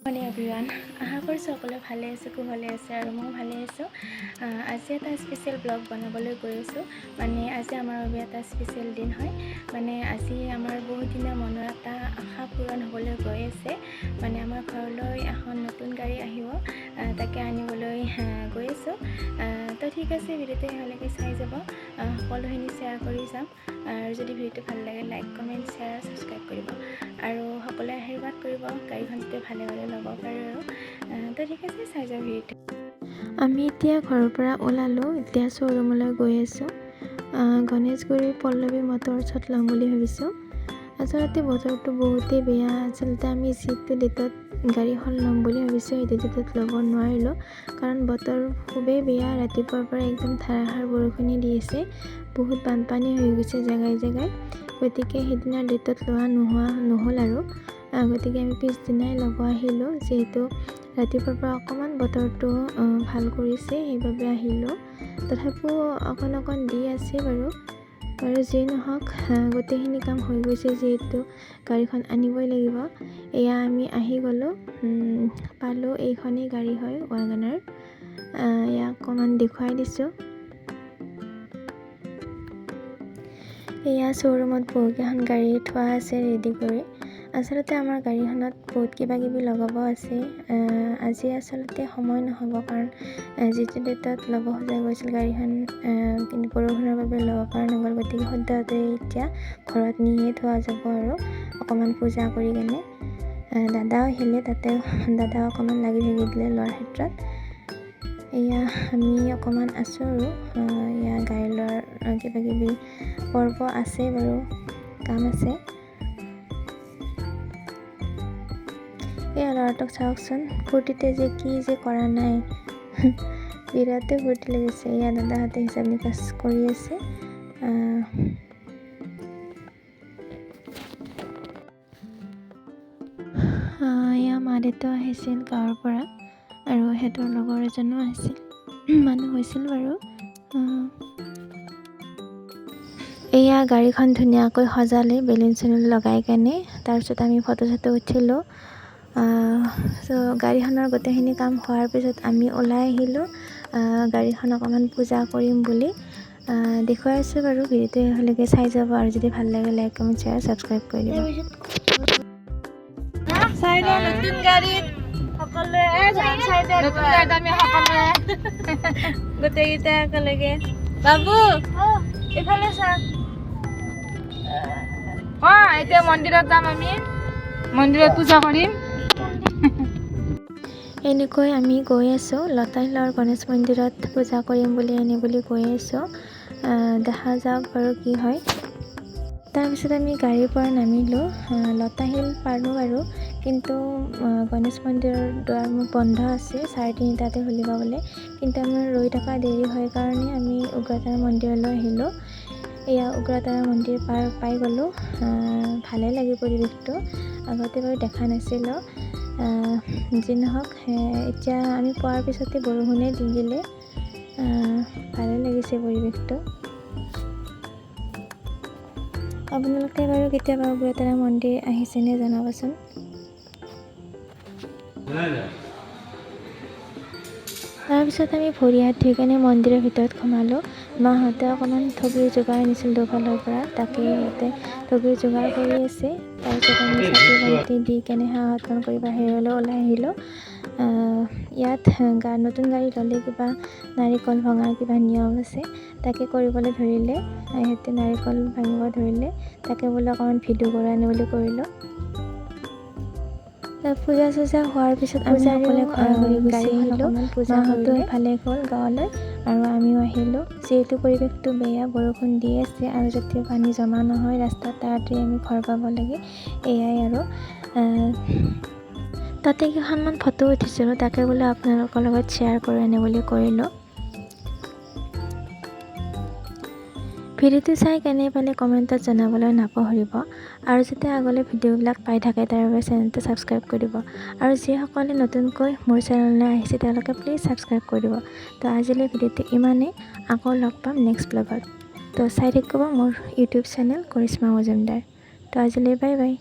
Morning everyone, আশা কৰিছোঁ সকলোৱে ভালে আছে, কুশলে আছে আৰু ময়ো ভালে আছোঁ। আজি এটা স্পেচিয়েল ব্লগ বনাবলৈ গৈ আছোঁ। আজি আমাৰ বাবে এটা স্পেচিয়েল দিন হয়। আজি আমাৰ বহুত দিনৰ মনৰ এটা আশা পূৰণ হ'বলৈ গৈ আছে। আমাৰ ঘৰলৈ এখন নতুন গাড়ী আহিব, তাকে আনিবলৈ গৈ আছোঁ। তো ঠিক আছে, ভিডিঅ'টো শেষলৈকে চাই যাব, সকলোখিনি শ্বেয়াৰ কৰি যাম। আৰু যদি ভিডিঅ'টো ভাল লাগে লাইক, কমেণ্ট, শ্বেয়াৰ, ছাবস্ক্ৰাইব কৰিব আৰু সকলোৱে আশীৰ্বাদ কৰিব গাড়ীখন যাতে ভালে ল'ব পাৰে আৰু। তো ঠিক আছে, চাই যাওঁ ভিডিঅ'টো। আমি এতিয়া ঘৰৰ পৰা ওলালোঁ, এতিয়া শ্ব'ৰুমলৈ গৈ আছোঁ। গণেশগুৰিৰ পল্লৱী মটৰ্ছত ল'ম বুলি ভাবিছোঁ। আচলতে বতৰটো বহুতেই বেয়া। আচলতে আমি যিটো ডেটত গাড়ীখন ল'ম বুলি ভাবিছোঁ সেইটো ডেটত ল'ব নোৱাৰিলোঁ, কাৰণ বতৰ খুবেই বেয়া। ৰাতিপুৱাৰ পৰা একদম ধাৰাসাৰ বৰষুণে দি আছে, বহুত বানপানী হৈ গৈছে জেগাই জেগাই। গতিকে সেইদিনা ডেটত লোৱা নহ'ল আৰু। গতিকে আমি পিছদিনাই ল'ব আহিলোঁ, যিহেতু ৰাতিপুৱাৰ পৰা অকণমান বতৰটো ভাল কৰিছে, সেইবাবে আহিলোঁ। তথাপিও অকণ দি আছে বাৰু যি নহওক, গোটেইখিনি কাম হৈ গৈছে, যিহেতু গাড়ীখন আনিবই লাগিব। এয়া আমি আহি গ'লোঁ, পালোঁ। এইখনেই গাড়ী হয়, ৱাগনাৰ। ইয়াক অকণমান দেখুৱাই দিছোঁ। এয়া শ্ব'ৰুমত বহুকেইখন গাড়ী থোৱা আছে ৰেডি কৰি। আচলতে আমাৰ গাড়ীখনত বহুত কিবা কিবি লগাব আছে। আজি আচলতে সময় নহ'ব, কাৰণ যিটো ডেটত ল'ব খোজা গৈছিল গাড়ীখন, কিন্তু বৰষুণৰ বাবে ল'ব পৰা নগ'ল। গতিকে সদ্যহতে এতিয়া ঘৰত নিয়ে থোৱা যাব আৰু অকণমান পূজা কৰি কেনে। দাদাও আহিলে, দাদাও অকণমান লাগি দিলে লোৱাৰ ক্ষেত্ৰত। এয়া আমি অকণমান আছোঁ আৰু এয়া গাড়ী লোৱাৰ কিবা কিবি পৰ্ব আছে বাৰু, কাম আছে। এয়া ল'ৰাটোক চাওকচোন, ফূৰ্তিতে যে কি যে কৰা নাই, বিৰাটেই ফূৰ্তি লাগিছে। এয়া দাদাহঁতে হিচাপ নিকাচ কৰি আছে। এয়া মা দেউতা আহিছিল গাঁৱৰ পৰা, আৰু সিহঁতৰ লগৰ এজনো আহিছিল, মানুহ হৈছিল বাৰু। এয়া গাড়ীখন ধুনীয়াকৈ সজালে বেলুন চেলুন লগাই কেনে। তাৰপিছত আমি ফটো চটো উঠিলোঁ। গাড়ীখনৰ গোটেইখিনি কাম হোৱাৰ পিছত আমি ওলাই আহিলোঁ, গাড়ীখন অকণমান পূজা কৰিম বুলি। দেখুৱাই আছোঁ বাৰু, ভিডিঅ'টো শেষলৈকে চাই যাব, আৰু যদি ভাল লাগে লাইক, কমেণ্ট, শ্বেয়াৰ, ছাবস্ক্ৰাইব কৰি দিব। নতুন গাড়ীত গোটেইকেইটা একেলগে। বাবু এইফালে চা। এতিয়া মন্দিৰত যাম, আমি মন্দিৰত পূজা কৰিম। এনেকৈ আমি গৈ আছোঁ, লতাশিলৰ গণেশ মন্দিৰত পূজা কৰিম বুলি গৈ আছোঁ। দেখা যাওক বাৰু কি হয়। তাৰপিছত আমি গাড়ীৰ পৰা নামিলোঁ, লতাশিল পালোঁ আৰু, কিন্তু গণেশ মন্দিৰৰ দুৱাৰমুখ বন্ধ আছে, 3:30 খুলিব বোলে। কিন্তু আমাৰ ৰৈ থকা দেৰি হয় কাৰণে আমি উগ্ৰতাৰা মন্দিৰলৈ আহিলোঁ। এয়া উগ্ৰতাৰা মন্দিৰ পাই গ'লোঁ। ভালেই লাগে পৰিৱেশটো, আগতে বাৰু দেখা নাছিলোঁ। যি নহওক, এতিয়া আমি পোৱাৰ পিছতে বৰষুণে দি দিলে। ভালেই লাগিছে পৰিৱেশটো। আপোনালোকে বাৰু কেতিয়াবা উগ্ৰতাৰা মন্দিৰ আহিছেনে জনাবচোন। তাৰপিছত আমি ভৰি হাত ধুই কেনে মন্দিৰৰ ভিতৰত সোমালোঁ। মাহঁতে অকণমান ঠগিৰ যোগাৰ আনিছিল দুফালৰ পৰা, তাকে সিহঁতে ঠগিৰ যোগাৰ কৰি আছে। তাৰপিছত আমি চাকি বন্তি দি কেনে সেৱা সৎকাৰ কৰি বাহিৰলৈ ওলাই আহিলোঁ। ইয়াত নতুন গাড়ী ল'লে কিবা নাৰিকল ভঙাৰ কিবা নিয়ম আছে, তাকে কৰিবলৈ ধৰিলে। সিহঁতে নাৰিকল ভাঙিব ধৰিলে, তাকে বোলে অকণমান ভিডিঅ' কৰা আনে বুলি কৰিলোঁ। পূজা চূজা হোৱাৰ পিছত আমি সকলোৱে গাড়ী আহিলোঁ। মাহঁতো এফালে গ'ল গাঁৱলৈ, আৰু আমিও আহিলোঁ। যিহেতু পৰিৱেশটো বেয়া, বৰষুণ দি আছে, আৰু যাতে পানী জমা নহয় ৰাস্তাত, তাড়াতাড়ি আমি ঘৰ পাব লাগে। এয়াই আৰু তাতে কেইখনমান ফটো উঠিছিলোঁ, তাকে বোলে আপোনালোকৰ লগত শ্বেয়াৰ কৰি আনে বুলি কৰিলোঁ। ভিডিঅ'টো চাই কেনে পালে কমেণ্টত জনাবলৈ নাপাহৰিব, আৰু যাতে আগলৈ ভিডিঅ'বিলাক পাই থাকে তাৰ বাবে চেনেলটো ছাবস্ক্ৰাইব কৰি দিব। আৰু যিসকলে নতুনকৈ মোৰ চেনেললৈ আহিছে তেওঁলোকে প্লিজ ছাবস্ক্ৰাইব কৰি দিব। তো আজিলৈ ভিডিঅ'টো ইমানেই, আকৌ লগ পাম নেক্সট ব্লগত। তো চাই থাকিব মোৰ ইউটিউব চেনেল কৰিশ্মা মজুমদাৰ। তো আজিলৈ বাই বাই।